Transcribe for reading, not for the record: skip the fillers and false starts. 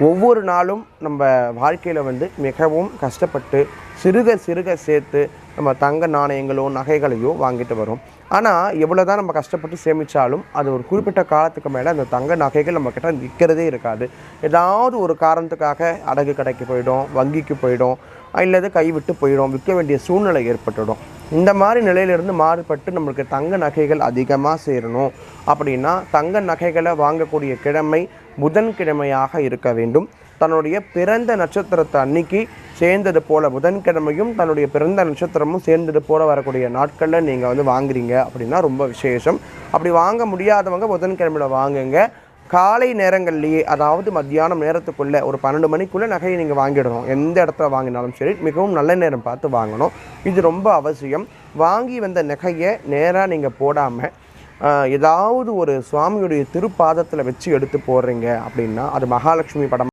ஒவ்வொரு நாளும் நம்ம வாழ்க்கையில் மிகவும் கஷ்டப்பட்டு சிறுக சிறுக சேர்த்து நம்ம தங்க நாணயங்களோ நகைகளையோ வாங்கிட்டு வரோம். ஆனால் எவ்வளோ தான் நம்ம கஷ்டப்பட்டு சேமித்தாலும் அது ஒரு குறிப்பிட்ட காலத்துக்கு மேலே அந்த தங்க நகைகள் நம்மக்கிட்ட நிற்கிறதே இருக்காது. ஏதாவது ஒரு காரணத்துக்காக அடகு கடைக்கு போயிடும், வங்கிக்கு போயிடும், இல்லது கைவிட்டு போயிடும், விற்க வேண்டிய சூழ்நிலை ஏற்பட்டுடும். இந்த மாதிரி நிலையிலிருந்து மாறுபட்டு நம்மளுக்கு தங்க நகைகள் அதிகமாக சேரணும் அப்படின்னா தங்க நகைகளை வாங்கக்கூடிய கிழமை புதன்கிழமையாக இருக்க வேண்டும். தன்னுடைய பிறந்த நட்சத்திரத்தை அன்னைக்கு சேர்ந்தது போல் புதன்கிழமையும் தன்னுடைய பிறந்த நட்சத்திரமும் சேர்ந்தது போல் வரக்கூடிய நாட்களில் நீங்கள் வாங்குறீங்க அப்படின்னா ரொம்ப விசேஷம். அப்படி வாங்க முடியாதவங்க புதன்கிழமையில் வாங்குங்க. காலை நேரங்கள்லேயே, அதாவது மத்தியானம் நேரத்துக்குள்ளே ஒரு 12 மணிக்குள்ளே நகையை நீங்கள் வாங்கிடணும். எந்த இடத்துல வாங்கினாலும் சரி மிகவும் நல்ல நேரம் பார்த்து வாங்கணும். இது ரொம்ப அவசியம். வாங்கி வந்த நகையை நேராக நீங்கள் போடாமல் ஏதாவது ஒரு சுவாமியுடைய திருப்பாதத்தில் வச்சு எடுத்து போடுறீங்க அப்படின்னா அது மகாலட்சுமி படம்